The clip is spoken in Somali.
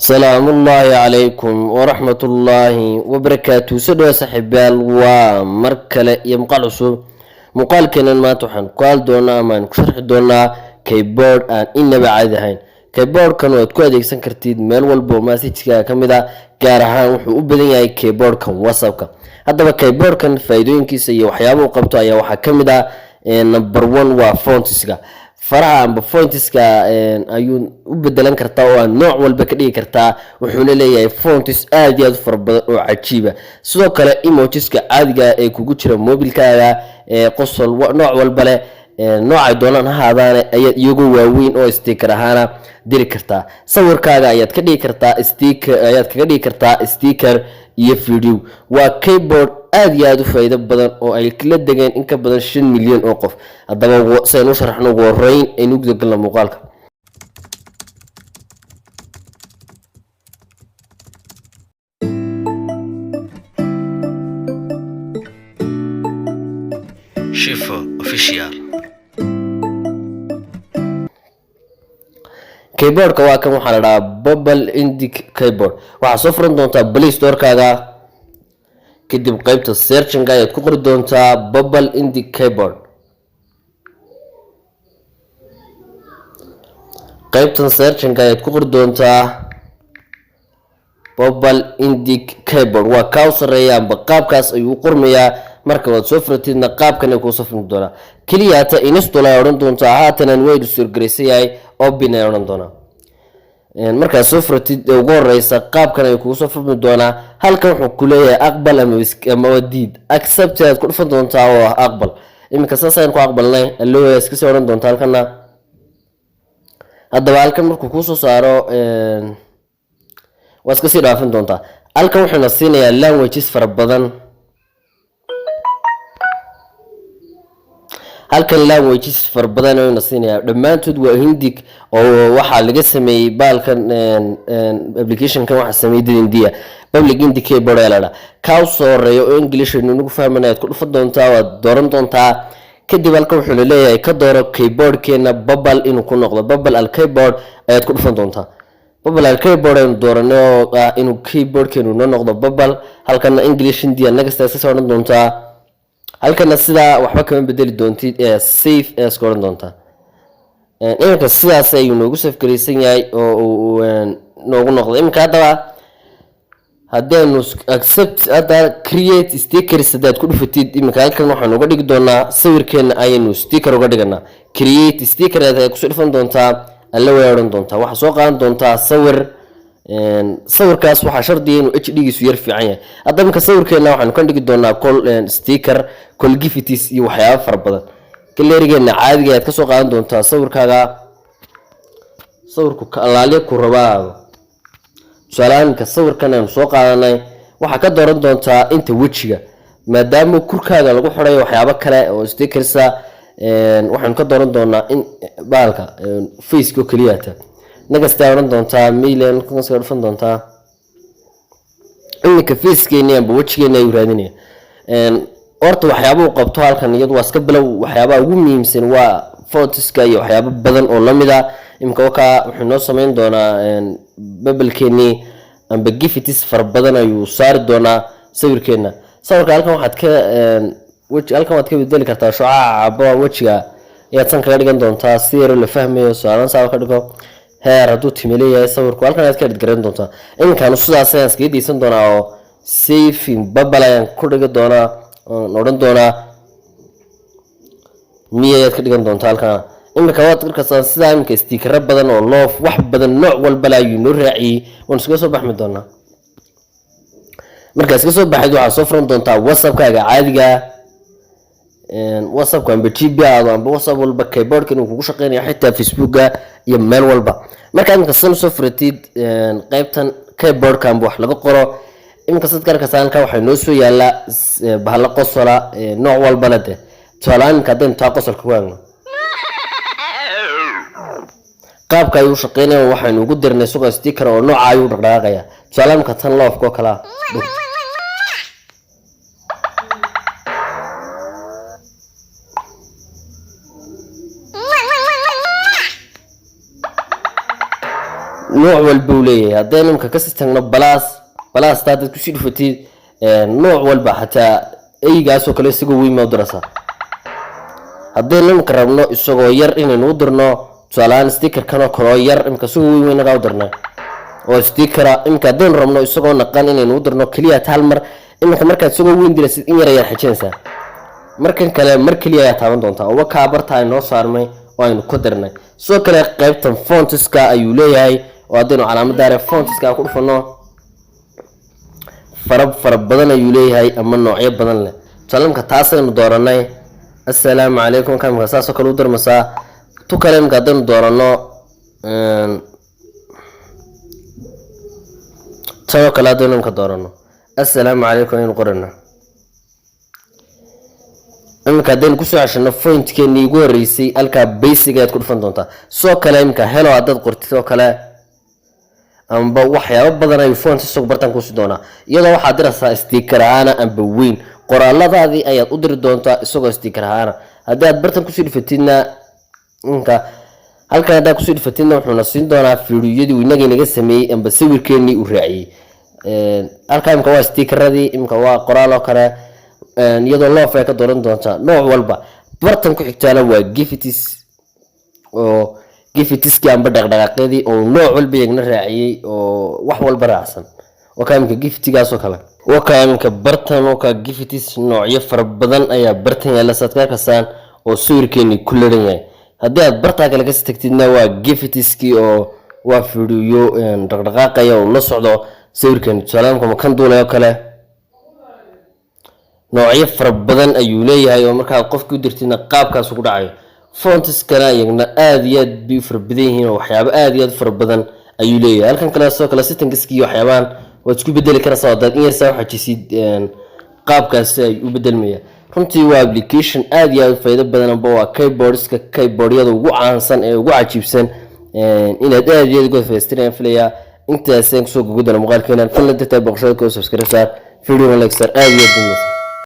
السلام الله عليكم ورحمة الله وبركاته. سدوا صاحبال ومركلة يمقال عصو مقال كنا ما تحن قال دونا ما نشرح دونا كيبورد إن بعدهين كيبورد كانوا تكون يكسن كرتيد مال والبو ما سيتشكا كمدا جارها وبدين أي كيبورد كان وصفك هذا كيبورد كان فايدين كيسي وحيابه وقبته أي وحكمدا نمبر 1 وفونتسكا faraha amba fontiska ayuu u bedelan kartaa oo nooc walba ka dhigi kartaa wuxuuna leeyahay fontis aad iyo aad far badan oo cajiiba sidoo kale emojiska caadiga ee kugu jira mobilkaaga qosol nooc walba leh nooca doonaan ahaadaan ayaad iyagu waaweyn oo sticker ahaana diri kartaa sawirkaaga ayaad ka dhigi kartaa sticker iyo video waa keyboard aad iyo aad u faa'iido badan oo ay kala dageen in ka badan 5 milyan oo qof hadaba saynu sharaxno ugu horeyn aynu gudgalna muuqaalka Shifo official keyboard ka waa kan waxa la dhahaa Bubble Indie keyboard waxa soo furan doontaa Play Store kaaga kadib qaybta searching ayaad ku qori doontaa Bubble Indie keyboard qaybtan searching ayaad ku qori doontaa Bubble Indie keyboard waa ka sareeyaan qaabkaas ayuu qormayaa marka waad soo furtidna qaabkan ay ku soo furmi doonaa kaliya ta install ay oran doontaa haatan way soo gareysay open ay oran doonaa marka soo furtid ugu horeysa qaabkan ay ku soo furmi doonaa halkan wuxuu ku leeyahay aqbal ama wadiid accept aad ku dhufan doontaa oo aqbal iminka saasaan ku aqbalnay allo iska soo oran doontaa halkana hadaba halkan markuu ku soo saaro waa iska sii dhaafin doontaa halkan wuxuu na siinayaa languages fara badan halkan languages far badan oo nasinaya dhamaantood waa hindi oo waxa laga sameeyay baalkan application kan waxa sameeyay India public indie keyboard la ka soo reeyo oo English inuu ku fahmanayo ku dhufan doontaa waa dooran doontaa kadib halkan wuxuu leeyahay ka dooro keyboard keena Bubble inuu ku noqdo Bubble al keyboard ayaad ku dhufan doontaa Bubble al keyboard ayuu doorano inuu keyboard keenu noqdo Bubble halkan English India naga soo oran doontaa halkan sida waxba kama bedeli doontid safe as qoran doonta iminka sidaas ayuu noogu safgareysan yahay oo noogu noqdo iminka hadaba haddii accept ada create sticker sidaad ku dhufatid iminka halkan waxaan uga dhigi doonaa sawirkeena ayaynu sticker uga dhiganaa create sticker aad ku soo dhufan doontaa alla way oran doontaa waxa soo qaadan doontaa sawirkaas waxa shardi inuu HD-giisu yar fiican yahay hadda marka sawirkeena waxaan ka dhigi doonaa sticker gifts iyo waxyaabo far badan kaleerigeena caadiga aad ka soo qaadan doontaa sawirkaaga sawirku ka alaaliye ku rabaa salaanka sawirkan aan soo qaadanay waxa ka dooran doontaa inta wajiga maadaama kurkaaga lagu xidhay waxyaabo kale oo stickersa waxaan ka dooran doonaa in baalka face ko kaliya ta nagasta oran doontaa million kun soo dhufan doontaa iminka face-keena amba wajigeena ay raadinayaan orta waxyaabo uu qabto halkan iyadu waa iska bilow waxyaabo ugu muhiimsan waa photoska iyo waxyaabo badan oo lamida iminka wuxuu noo sameyn doonaa Bubble-keeni amba gifts far badan ayuu saari doonaa sawirkeena sawirka halkan waxaad ka bedeli kartaa shucaaca wajiga ayaad san kaga dhigan doontaa si yar la fahmayo saaran ka dhigo heer haduu timileeyahay sawirku halkan aad ka dhigran doontaa inkaan sidaas ayaan iska diisan doonaa oo saving Bubble ayaan ku dhigi doonaa oran doonaa miyaad ka dhigan doontaa halkan iminka waad arkaysaa sida iminka sticker badan oo loof wax badan nooc walba la ayuu raaciyay waan iska soo baxmi doonaa markaas iska soo baxayd waxa soo furan doontaa WhatsApp-kaaga caadiga WhatsApp-ka amba GB amba WhatsApp walba keyboard-ka inuu kugu shaqeynayo xitaa Facebook-ga iyo meel walba marka iminka san soo furtid qaybtan keyboard-ka amba wax laga qoro iminka sadkar ka saanka waxa noo soo yaala bahal qosola nooc walba leh talaanka hadeen taa qosolka ku waagno qaabka ayuu shaqeynayo waxaanu ugu dirnay suuqa sticker oo nooc ayuu dhaqaaqaya talaanka tan loofko kala nooc walba uu leeyahay haddaynu imka kasii tagno balaas taad kusii dhufatid nooc walba xataa eygaasoo kale isagoo weyn ma u diraysaa haddaynu imka rabno isagoo yar inaynu u dirno tusaalahaan stickerkan oo kale oo yar imka isagoo weyn nagaa u dirnay oo stickera imka haddaynu rabno isagoo naqan inaynu u dirno keliya hal mar imka markaad isagoo weyn diraysid in yar xajinaysaa markan kale mar keliya ayaa taaban doontaa oo wakaa barta ay noo saarnay oo aynu ku dirnay sidoo kale qaybtan fontiska ayuu leeyahay oo haddaynu calaamadaare fontiska ku dhufano fara badan ayuu leeyahay ama noocyo badan leh tusaalaamka taasaynu dooranay assalaamu calaykum kamka saasoo kale u dirmasaa tu kale imka haddaynu doorano tanoo kale haddaynu imka doorano assalaamu calaykum aynu qorana imka haddaynu kusoo ceshano fointkeennii ugu horreysay halkaa basic ayaad ku dhufan doontaa sidoo kale imka hello haddaad qortid oo kale amba waxyaabo badan ayuu font isagoo bartan kusi doonaa iyadoo waxaad diraysaa sticker ahaana amba weyn qoraaladaadii ayaad u diri doontaa isagoo sticker ahaana haddii aad bartan kusii dhifatidna imka halkan haddaad kusii dhifatidna wuxuuna siin doonaa fiidiyadii uu inagii naga sameeyey amba sawirkeennii uu raaciyey halkaa imka waa stickeradii imka waa qoraal oo kale iyadoo loof ay ka dooran doontaa nooc walba bartan ku xigtaana waa gifts oo giftiskii amba dhaqdhaqaaqyadii oo nooc walba iyagna raaciyey oo wax walba raacsan wakaa imka giftigaasoo kale wakaa imka bartan wakaa giftis noocyo fara badan ayaa bartan yaalla saad ka arkasaan oo sawirkeennii ku laran yahay haddii aad bartaa kale kasii tagtidna waa giftiskii oo waa fiidiyo dhaqdhaqaaqaya oo la socdo sawirkeeni tusaalaamka makan duulay oo kale noocyo fara badan ayuu leeyahay oo markaa qofkii u dirtidna qaabkaas ugu dhacayo fontiskana iyagna aad iyo aad bay u fara badan yihiin oo waxyaabo aad iyo aad fara badan ayuu leeyahay halkan kale sidoo kale settingskii waxyaabaan waad isku bedeli karaysaa haddaad in yarsaa waxajisid qaabkaasi ay u bedelmayaan runtii waa application aad iyo aad u faa'iido badan amba waa keyboardyada ugu caansan ee ugu cajiibsan inaad aad iyo aad uga faa'iidaystaan filayaa intaas aan kusoo gudana muuqaalkeenan fadlan dadka boqoshada ku subscribe saar video like saar aad iyo aad